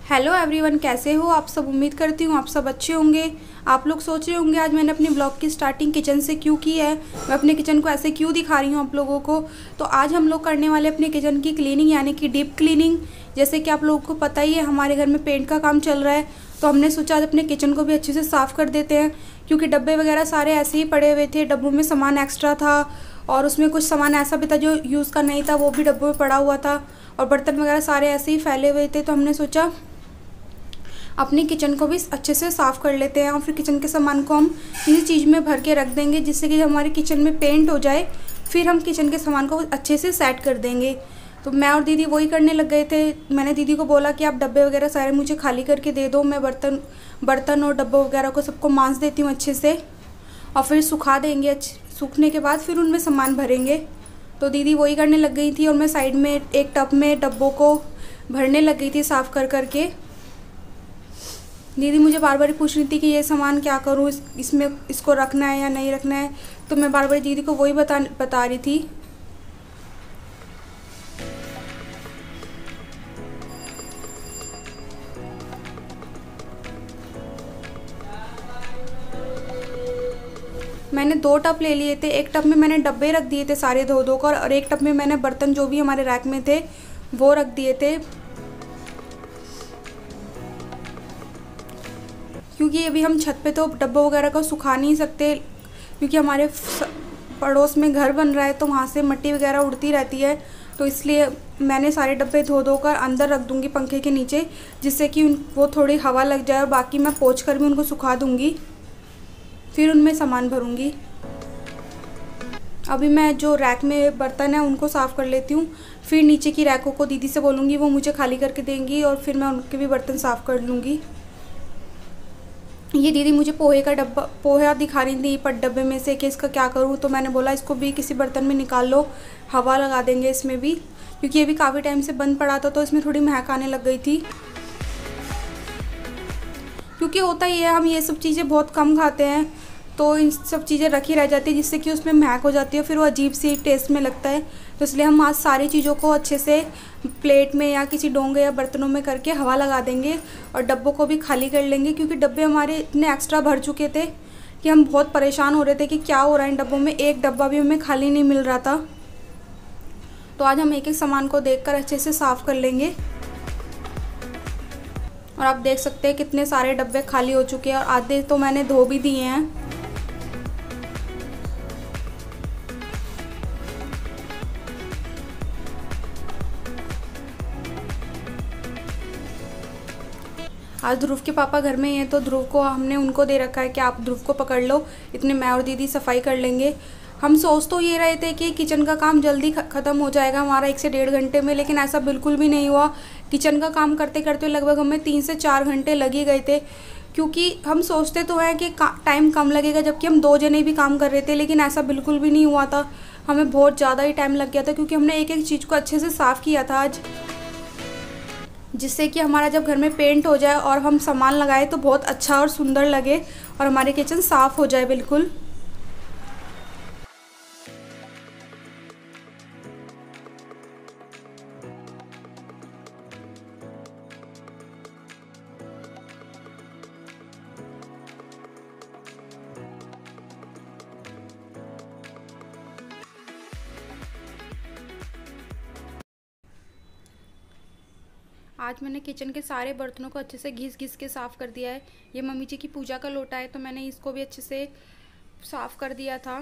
Hello everyone, कैसे हो आप सब। उम्मीद करती हूँ आप सब अच्छे होंगे। आप लोग सोच रहे होंगे आज मैंने अपने ब्लॉग की स्टार्टिंग किचन से क्यों की है, मैं अपने किचन को ऐसे क्यों दिखा रही हूँ आप लोगों को। तो आज हम लोग करने वाले अपने किचन की क्लीनिंग, यानी कि डीप क्लीनिंग। जैसे कि आप लोगों को पता ही है हमारे घर में पेंट का काम चल रहा है, तो हमने सोचा आज अपने किचन को भी अच्छे से साफ़ कर देते हैं। क्योंकि डब्बे वगैरह सारे ऐसे ही पड़े हुए थे, डब्बों में सामान एक्स्ट्रा था और उसमें कुछ सामान ऐसा भी था जो यूज़ का नहीं था, वो भी डब्बों में पड़ा हुआ था। और बर्तन वगैरह सारे ऐसे ही फैले हुए थे, तो हमने सोचा अपनी किचन को भी अच्छे से साफ़ कर लेते हैं। और फिर किचन के सामान को हम किसी चीज़ में भर के रख देंगे, जिससे कि जब हमारे किचन में पेंट हो जाए फिर हम किचन के सामान को अच्छे से सेट कर देंगे। तो मैं और दीदी वही करने लग गए थे। मैंने दीदी को बोला कि आप डब्बे वगैरह सारे मुझे खाली करके दे दो, मैं बर्तन और डब्बों वगैरह को सबको मांज देती हूँ अच्छे से, और फिर सुखा देंगे। सूखने के बाद फिर उनमें सामान भरेंगे। तो दीदी वही करने लग गई थी और मैं साइड में एक टब में डब्बों को भरने लग गई थी साफ़ कर करके। दीदी मुझे बार बार पूछ रही थी कि ये सामान क्या करूँ, इसमें इसको रखना है या नहीं रखना है। तो मैं बार बार दीदी को वही बता रही थी। मैंने 2 टब ले लिए थे। एक टब में मैंने डब्बे रख दिए थे सारे धो धो कर, और एक टब में मैंने बर्तन जो भी हमारे रैक में थे वो रख दिए थे। क्योंकि अभी हम छत पे तो डब्बों वगैरह को सुखा नहीं सकते, क्योंकि हमारे पड़ोस में घर बन रहा है, तो वहाँ से मिट्टी वगैरह उड़ती रहती है। तो इसलिए मैंने सारे डब्बे धो धो कर अंदर रख दूँगी पंखे के नीचे, जिससे कि वो थोड़ी हवा लग जाए। और बाकी मैं पोंछ कर भी उनको सुखा दूँगी, फिर उनमें सामान भरूँगी। अभी मैं जो रैक में बर्तन है उनको साफ़ कर लेती हूँ, फिर नीचे की रैकों को दीदी से बोलूँगी वो मुझे खाली करके देंगी, और फिर मैं उनके भी बर्तन साफ़ कर लूँगी। ये दीदी मुझे पोहा दिखा रही थी पर डब्बे में से कि इसका क्या करूँ। तो मैंने बोला इसको भी किसी बर्तन में निकाल लो, हवा लगा देंगे इसमें भी, क्योंकि ये भी काफ़ी टाइम से बंद पड़ा था, तो इसमें थोड़ी महक आने लग गई थी। क्योंकि होता ही है हम ये सब चीज़ें बहुत कम खाते हैं, तो इन सब चीज़ें रखी रह जाती है, जिससे कि उसमें महक हो जाती है, फिर वो अजीब सी टेस्ट में लगता है। तो इसलिए हम आज सारी चीज़ों को अच्छे से प्लेट में या किसी डोंगे या बर्तनों में करके हवा लगा देंगे, और डब्बों को भी खाली कर लेंगे। क्योंकि डब्बे हमारे इतने एक्स्ट्रा भर चुके थे कि हम बहुत परेशान हो रहे थे कि क्या हो रहा है इन डब्बों में, एक डब्बा भी हमें खाली नहीं मिल रहा था। तो आज हम एक एक सामान को देखकर अच्छे से साफ़ कर लेंगे। और आप देख सकते हैं कितने सारे डब्बे खाली हो चुके हैं, और आधे तो मैंने धो भी दिए हैं। आज ध्रुव के पापा घर में ही हैं, तो ध्रुव को हमने उनको दे रखा है कि आप ध्रुव को पकड़ लो, इतने मैं और दीदी सफाई कर लेंगे। हम सोच तो ये रहे थे कि किचन का काम जल्दी ख़त्म हो जाएगा हमारा 1 से 1.5 घंटे में, लेकिन ऐसा बिल्कुल भी नहीं हुआ। किचन का काम करते करते लगभग हमें 3 से 4 घंटे लग ही गए थे। क्योंकि हम सोचते तो हैं कि टाइम कम लगेगा, जबकि हम 2 जने भी काम कर रहे थे, लेकिन ऐसा बिल्कुल भी नहीं हुआ था। हमें बहुत ज़्यादा ही टाइम लग गया था, क्योंकि हमने एक एक चीज़ को अच्छे से साफ़ किया था आज, जिससे कि हमारा जब घर में पेंट हो जाए और हम सामान लगाए तो बहुत अच्छा और सुंदर लगे, और हमारी किचन साफ़ हो जाए बिल्कुल। आज मैंने किचन के सारे बर्तनों को अच्छे से घिस घिस के साफ़ कर दिया है। ये मम्मी जी की पूजा का लोटा है, तो मैंने इसको भी अच्छे से साफ़ कर दिया था।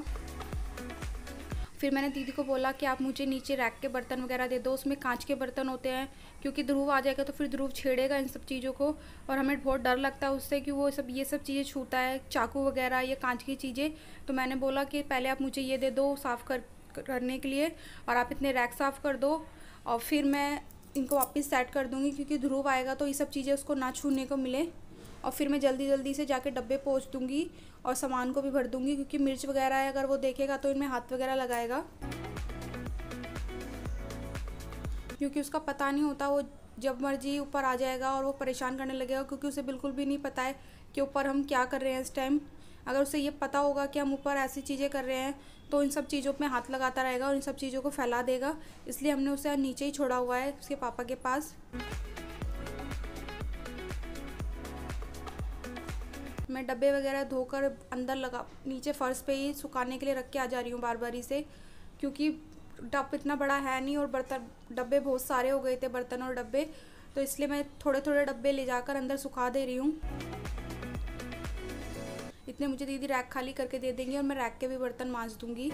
फिर मैंने दीदी को बोला कि आप मुझे नीचे रैक के बर्तन वगैरह दे दो, उसमें कांच के बर्तन होते हैं, क्योंकि ध्रुव आ जाएगा तो फिर ध्रुव छेड़ेगा इन सब चीज़ों को, और हमें बहुत डर लगता है उससे कि वो ये सब चीज़ें छूता है, चाकू वगैरह या कांच की चीज़ें। तो मैंने बोला कि पहले आप मुझे ये दे दो साफ़ करने के लिए, और आप इतने रैक साफ़ कर दो, और फिर मैं इनको वापस सेट कर दूँगी, क्योंकि ध्रुव आएगा तो ये सब चीज़ें उसको ना छूने को मिले। और फिर मैं जल्दी जल्दी से जाके डब्बे पोंछ दूँगी और सामान को भी भर दूँगी, क्योंकि मिर्च वगैरह है, अगर वो देखेगा तो इनमें हाथ वगैरह लगाएगा, क्योंकि उसका पता नहीं होता, वो जब मर्जी ऊपर आ जाएगा और वो परेशान करने लगेगा, क्योंकि उसे बिल्कुल भी नहीं पता है कि ऊपर हम क्या कर रहे हैं इस टाइम। अगर उसे ये पता होगा कि हम ऊपर ऐसी चीज़ें कर रहे हैं, तो इन सब चीज़ों में हाथ लगाता रहेगा और इन सब चीज़ों को फैला देगा। इसलिए हमने उसे नीचे ही छोड़ा हुआ है उसके पापा के पास। मैं डब्बे वगैरह धोकर अंदर लगा नीचे फ़र्श पे ही सुखाने के लिए रख के आ जा रही हूँ बार बारी से, क्योंकि टब इतना बड़ा है नहीं और बर्तन डब्बे बहुत सारे हो गए थे, बर्तन और डब्बे, तो इसलिए मैं थोड़े थोड़े डब्बे ले जाकर अंदर सुखा दे रही हूँ। इतने मुझे दीदी रैक खाली करके दे देंगी और मैं रैक के भी बर्तन मांज दूँगी।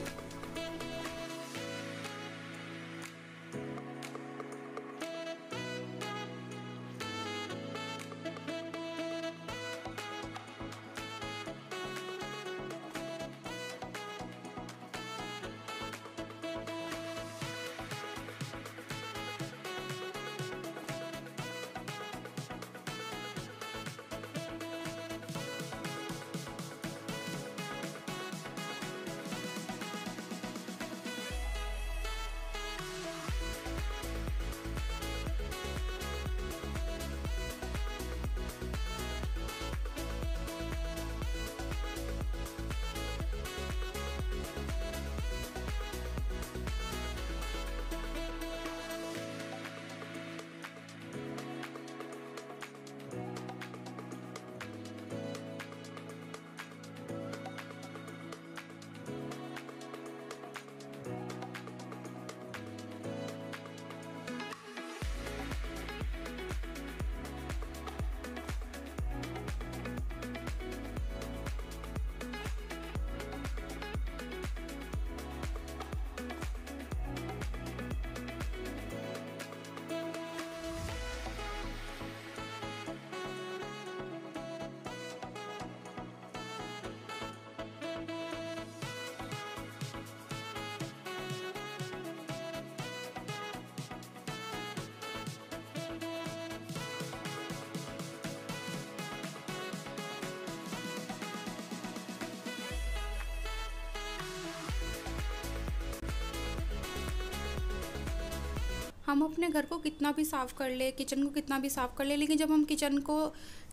हम अपने घर को कितना भी साफ़ कर ले, किचन को कितना भी साफ़ कर ले, लेकिन जब हम किचन को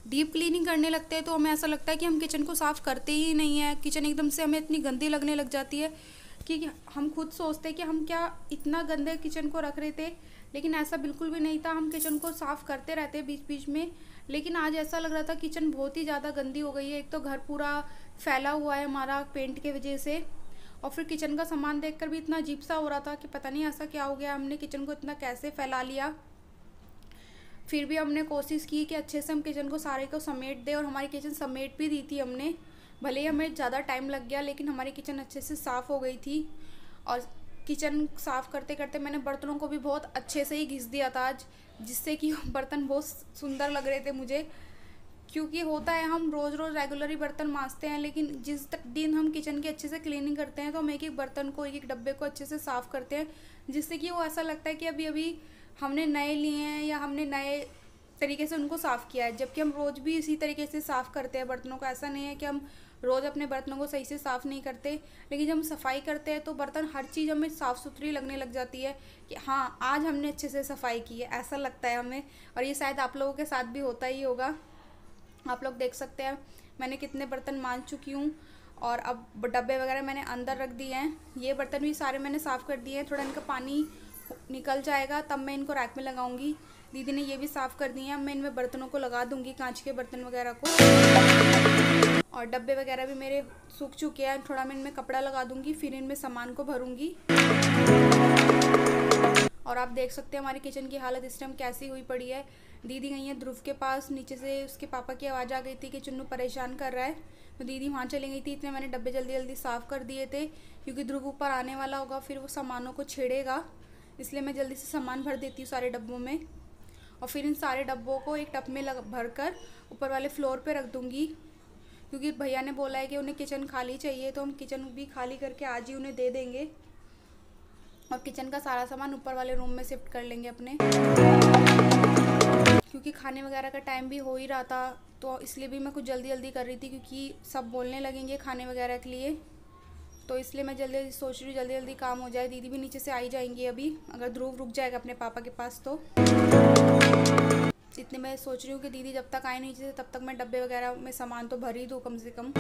डीप क्लीनिंग करने लगते हैं तो हमें ऐसा लगता है कि हम किचन को साफ़ करते ही नहीं है। किचन एकदम से हमें इतनी गंदी लगने लग जाती है कि हम खुद सोचते हैं कि हम क्या इतना गंदे किचन को रख रहे थे, लेकिन ऐसा बिल्कुल भी नहीं था। हम किचन को साफ़ करते रहते हैं बीच बीच में, लेकिन आज ऐसा लग रहा था किचन बहुत ही ज़्यादा गंदी हो गई है। एक तो घर पूरा फैला हुआ है हमारा पेंट के वजह से, और फिर किचन का सामान देखकर भी इतना अजीब सा हो रहा था कि पता नहीं ऐसा क्या हो गया, हमने किचन को इतना कैसे फैला लिया। फिर भी हमने कोशिश की कि अच्छे से हम किचन को सारे को समेट दें, और हमारी किचन समेट भी दी थी हमने। भले ही हमें ज़्यादा टाइम लग गया, लेकिन हमारी किचन अच्छे से साफ़ हो गई थी। और किचन साफ़ करते करते मैंने बर्तनों को भी बहुत अच्छे से ही घिस दिया था आज, जिससे कि बर्तन बहुत सुंदर लग रहे थे मुझे। क्योंकि होता है हम रोज़ रोज़ रेगुलर ही बर्तन मांजते हैं, लेकिन जिस दिन हम किचन की अच्छे से क्लीनिंग करते हैं तो हम एक एक बर्तन को, एक एक डब्बे को अच्छे से साफ़ करते हैं, जिससे कि वो ऐसा लगता है कि अभी अभी हमने नए लिए हैं या हमने नए तरीके से उनको साफ़ किया है। जबकि हम रोज़ भी इसी तरीके से साफ़ करते हैं बर्तनों को। ऐसा नहीं है कि हम रोज़ अपने बर्तनों को सही से साफ़ नहीं करते, लेकिन जब हम सफाई करते हैं तो बर्तन हर चीज़ हमें साफ़ सुथरी लगने लग जाती है कि हाँ आज हमने अच्छे से सफाई की है, ऐसा लगता है हमें। और ये शायद आप लोगों के साथ भी होता ही होगा। आप लोग देख सकते हैं मैंने कितने बर्तन मांज चुकी हूँ, और अब डब्बे वगैरह मैंने अंदर रख दिए हैं। ये बर्तन भी सारे मैंने साफ़ कर दिए हैं। थोड़ा इनका पानी निकल जाएगा तब मैं इनको रैक में लगाऊंगी। दीदी ने ये भी साफ़ कर दिए हैं। मैं इनमें बर्तनों को लगा दूंगी, कांच के बर्तन वगैरह को। और डब्बे वगैरह भी मेरे सूख चुके हैं। थोड़ा मैं इनमें कपड़ा लगा दूंगी, फिर इनमें सामान को भरूंगी। और आप देख सकते हैं हमारी किचन की हालत इस टाइम कैसी हुई पड़ी है। दीदी गई है ध्रुव के पास, नीचे से उसके पापा की आवाज़ आ गई थी कि चुन्नू परेशान कर रहा है, तो दीदी वहाँ चली गई थी। इतने मैंने डब्बे जल्दी जल्दी साफ़ कर दिए थे, क्योंकि ध्रुव ऊपर आने वाला होगा, फिर वो सामानों को छेड़ेगा, इसलिए मैं जल्दी से सामान भर देती हूँ सारे डब्बों में। और फिर इन सारे डब्बों को एक टब में भर कर ऊपर वाले फ्लोर पर रख दूँगी, क्योंकि भैया ने बोला है कि उन्हें किचन खाली चाहिए, तो हम किचन भी खाली करके आज ही उन्हें दे देंगे। और किचन का सारा सामान ऊपर वाले रूम में शिफ्ट कर लेंगे अपने, क्योंकि खाने वगैरह का टाइम भी हो ही रहा था, तो इसलिए भी मैं कुछ जल्दी जल्दी कर रही थी, क्योंकि सब बोलने लगेंगे खाने वगैरह के लिए, तो इसलिए मैं जल्दी जल्दी सोच रही हूँ जल्दी जल्दी काम हो जाए। दीदी भी नीचे से आई जाएंगी अभी, अगर ध्रुव रुक जाएगा अपने पापा के पास तो। इतने मैं सोच रही हूँ कि दीदी जब तक आए नीचे से तब तक मैं डब्बे वगैरह में सामान तो भर ही दूँ कम से कम।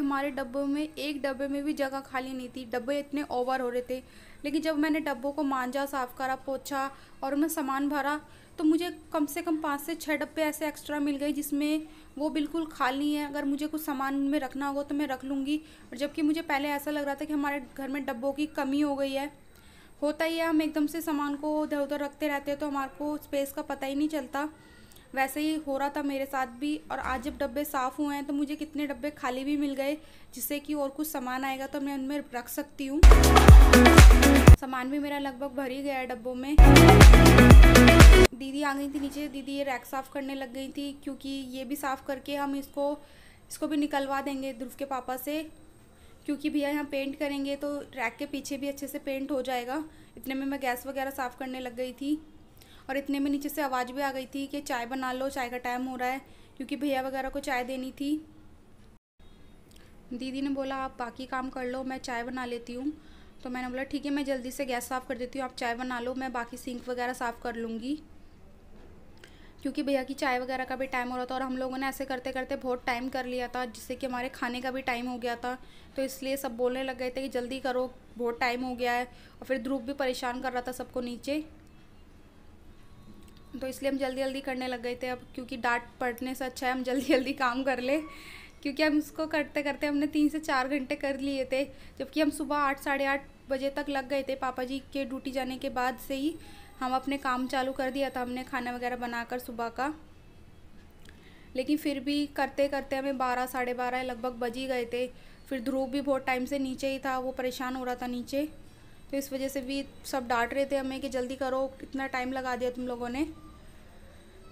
हमारे डब्बों में एक डब्बे में भी जगह खाली नहीं थी, डब्बे इतने ओवर हो रहे थे। लेकिन जब मैंने डब्बों को मांजा, साफ़ करा, पोंछा और उनमें सामान भरा तो मुझे कम से कम 5 से 6 डब्बे ऐसे एक्स्ट्रा मिल गए जिसमें वो बिल्कुल खाली हैं। अगर मुझे कुछ सामान उनमें रखना होगा तो मैं रख लूँगी। और जबकि मुझे पहले ऐसा लग रहा था कि हमारे घर में डब्बों की कमी हो गई है। होता ही है, हम एकदम से सामान को इधर उधर रखते रहते हैं तो हमारे को स्पेस का पता ही नहीं चलता। वैसे ही हो रहा था मेरे साथ भी। और आज जब डब्बे साफ़ हुए हैं तो मुझे कितने डब्बे खाली भी मिल गए, जिससे कि और कुछ सामान आएगा तो मैं उनमें रख सकती हूँ। सामान भी मेरा लगभग भर ही गया है डब्बों में। दीदी आ गई थी नीचे, दीदी ये रैक साफ़ करने लग गई थी, क्योंकि ये भी साफ़ करके हम इसको भी निकलवा देंगे ध्रुव के पापा से, क्योंकि भैया यहाँ पेंट करेंगे तो रैक के पीछे भी अच्छे से पेंट हो जाएगा। इतने में मैं गैस वगैरह साफ़ करने लग गई थी और इतने में नीचे से आवाज़ भी आ गई थी कि चाय बना लो, चाय का टाइम हो रहा है, क्योंकि भैया वगैरह को चाय देनी थी। दीदी ने बोला आप बाकी काम कर लो, मैं चाय बना लेती हूँ। तो मैंने बोला ठीक है, मैं जल्दी से गैस साफ़ कर देती हूँ, आप चाय बना लो, मैं बाकी सिंक वगैरह साफ़ कर लूँगी। क्योंकि भैया की चाय वगैरह का भी टाइम हो रहा था और हम लोगों ने ऐसे करते करते बहुत टाइम कर लिया था, जिससे कि हमारे खाने का भी टाइम हो गया था। तो इसलिए सब बोलने लग गए थे कि जल्दी करो, बहुत टाइम हो गया है। और फिर ध्रुव भी परेशान कर रहा था सबको नीचे, तो इसलिए हम जल्दी जल्दी करने लग गए थे। अब क्योंकि डांट पड़ने से अच्छा है हम जल्दी जल्दी काम कर ले, क्योंकि हम उसको करते करते हमने 3 से 4 घंटे कर लिए थे। जबकि हम सुबह 8 साढ़े 8 बजे तक लग गए थे। पापा जी के ड्यूटी जाने के बाद से ही हम अपने काम चालू कर दिया था, हमने खाना वगैरह बनाकर सुबह का। लेकिन फिर भी करते करते हमें 12 साढ़े 12 लगभग बज ही गए थे। फिर ध्रुव भी बहुत टाइम से नीचे ही था, वो परेशान हो रहा था नीचे, तो इस वजह से भी सब डांट रहे थे हमें कि जल्दी करो, इतना टाइम लगा दिया तुम लोगों ने।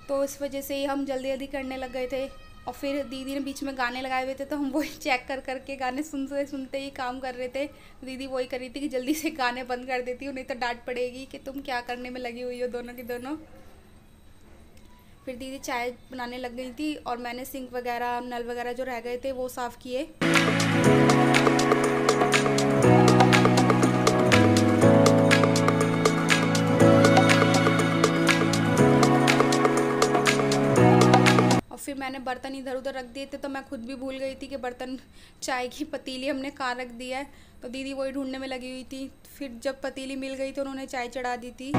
तो इस वजह से ही हम जल्दी जल्दी करने लग गए थे। और फिर दीदी ने बीच में गाने लगाए हुए थे, तो हम वही चेक कर करके गाने सुनते सुनते ही काम कर रहे थे। दीदी वही कर रही थी कि जल्दी से गाने बंद कर देती हूँ, नहीं तो डांट पड़ेगी कि तुम क्या करने में लगी हुई हो दोनों की दोनों। फिर दीदी चाय बनाने लग गई थी और मैंने सिंक वगैरह, नल वगैरह जो रह गए थे वो साफ़ किए। फिर मैंने बर्तन इधर उधर रख दिए थे, तो मैं खुद भी भूल गई थी कि बर्तन, चाय की पतीली हमने कहाँ रख दिया है। तो दीदी वही ढूंढने में लगी हुई थी। फिर जब पतीली मिल गई तो उन्होंने चाय चढ़ा दी थी।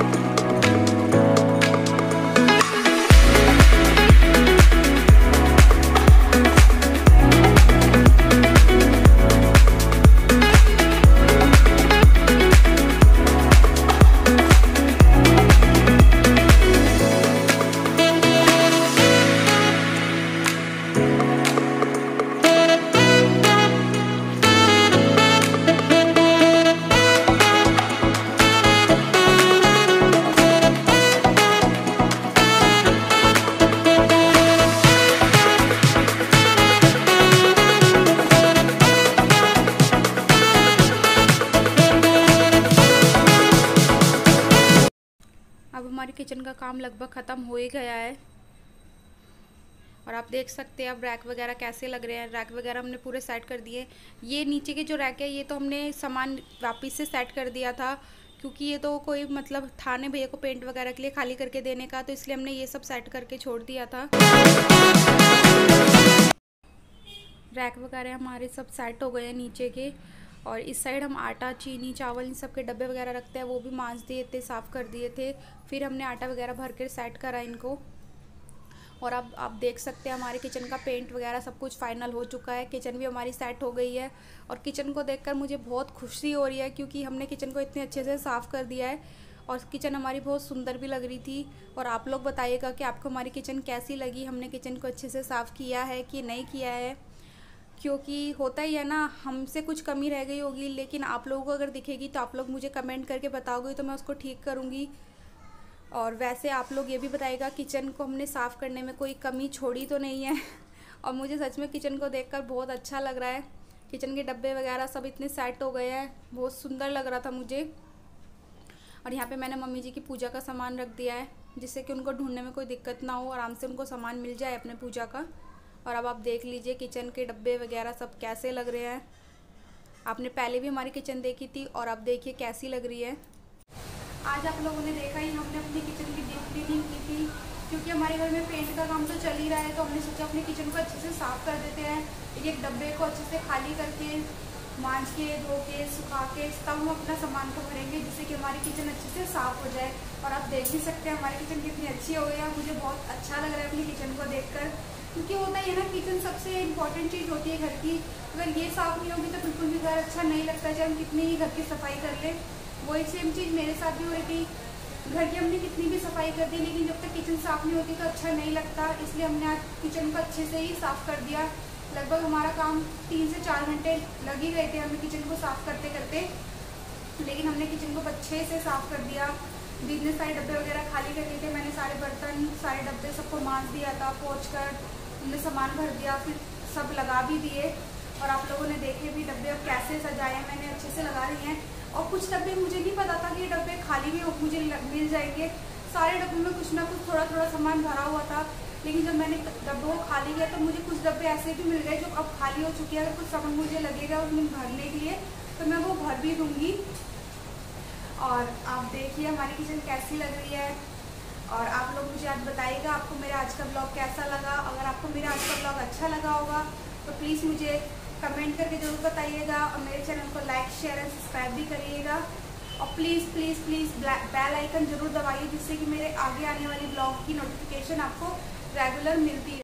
अब हमारे किचन का काम लगभग ख़त्म हो ही गया है और आप देख सकते हैं अब रैक वगैरह कैसे लग रहे हैं। रैक वगैरह हमने पूरे सेट कर दिए। ये नीचे के जो रैक है ये तो हमने सामान वापस से सेट कर दिया था, क्योंकि ये तो कोई मतलब था नहीं भैया को पेंट वगैरह के लिए खाली करके देने का, तो इसलिए हमने ये सब सेट करके छोड़ दिया था। रैक वगैरह हमारे सब सेट हो गए हैं नीचे के। और इस साइड हम आटा, चीनी, चावल इन सब के डब्बे वगैरह रखते हैं, वो भी मांज दिए थे, साफ़ कर दिए थे। फिर हमने आटा वगैरह भर कर सेट करा इनको। और अब आप देख सकते हैं हमारे किचन का पेंट वगैरह सब कुछ फाइनल हो चुका है। किचन भी हमारी सेट हो गई है और किचन को देखकर मुझे बहुत खुशी हो रही है, क्योंकि हमने किचन को इतने अच्छे से साफ़ कर दिया है और किचन हमारी बहुत सुंदर भी लग रही थी। और आप लोग बताइएगा कि आपको हमारी किचन कैसी लगी, हमने किचन को अच्छे से साफ़ किया है कि नहीं किया है। क्योंकि होता ही है ना, हमसे कुछ कमी रह गई होगी, लेकिन आप लोगों को अगर दिखेगी तो आप लोग मुझे कमेंट करके बताओगे तो मैं उसको ठीक करूँगी। और वैसे आप लोग ये भी बताइएगा किचन को हमने साफ़ करने में कोई कमी छोड़ी तो नहीं है। और मुझे सच में किचन को देखकर बहुत अच्छा लग रहा है। किचन के डब्बे वगैरह सब इतने सेट हो गए हैं, बहुत सुंदर लग रहा था मुझे। और यहाँ पे मैंने मम्मी जी की पूजा का सामान रख दिया है, जिससे कि उनको ढूंढने में कोई दिक्कत ना हो, आराम से उनको सामान मिल जाए अपने पूजा का। और अब आप देख लीजिए किचन के डब्बे वगैरह सब कैसे लग रहे हैं। आपने पहले भी हमारी किचन देखी थी और अब देखिए कैसी लग रही है। आज आप लोगों ने देखा ही, हमने अपनी किचन की डीप क्लीनिंग की थी क्योंकि हमारे घर में पेंट का काम तो चल ही रहा है, तो हमने सोचा अपने किचन को अच्छे से साफ़ कर देते हैं। एक डब्बे को अच्छे से खाली करके, मांज के, धो के, सुखा के, तब हम अपना सामान को भरेंगे, जिससे कि हमारी किचन अच्छे से साफ़ हो जाए। और आप देख भी सकते हैं हमारी किचन कितनी अच्छी हो गई है। मुझे बहुत अच्छा लग रहा है अपनी किचन को देखकर, क्योंकि होता ही है ना, किचन सबसे इम्पॉर्टेंट चीज़ होती है घर की। अगर ये साफ़ नहीं होगी तो बिल्कुल भी घर अच्छा नहीं लगता, चाहे हम कितनी ही घर की सफाई कर लें। वही सेम चीज़ मेरे साथ भी हो रही थी। घर की हमने कितनी भी सफाई कर दी, लेकिन जब तक किचन साफ़ नहीं होती तो अच्छा नहीं लगता। इसलिए हमने आज किचन को अच्छे से ही साफ़ कर दिया। लगभग हमारा काम 3 से 4 घंटे लग ही गए थे हमें किचन को साफ़ करते करते, लेकिन हमने किचन को अच्छे से साफ़ कर दिया। बीच में सारे डब्बे वगैरह खाली कर दिए थे मैंने, सारे बर्तन, सारे डब्बे सबको मांज दिया था, पोंछ कर हमने सामान भर दिया, फिर सब लगा भी दिए। और आप लोगों ने देखे भी डब्बे अब कैसे सजाए, मैंने अच्छे से लगा दिए हैं। और कुछ डब्बे मुझे नहीं पता था कि ये डब्बे खाली भी मुझे मिल जाएंगे। सारे डब्बों में कुछ ना कुछ थोड़ा थोड़ा सामान भरा हुआ था, लेकिन जब मैंने डब्बों को खाली किया तो मुझे कुछ डब्बे ऐसे भी मिल गए जो अब खाली हो चुके हैं। अगर कुछ सामान मुझे लगेगा उसमें भरने के लिए तो मैं वो भर भी दूँगी। और आप देखिए हमारी किचन कैसी लग रही है। और आप लोग मुझे आज बताइएगा आपको मेरा आज का ब्लॉग कैसा लगा। अगर आपको मेरा आज का ब्लॉग अच्छा लगा होगा तो प्लीज़ मुझे कमेंट करके ज़रूर बताइएगा, और मेरे चैनल को लाइक, शेयर एंड सब्सक्राइब भी करिएगा। और please please please bell icon ज़रूर दबाइए, जिससे कि मेरे आगे आने वाली ब्लॉग की नोटिफिकेशन आपको रेगुलर मिलती है।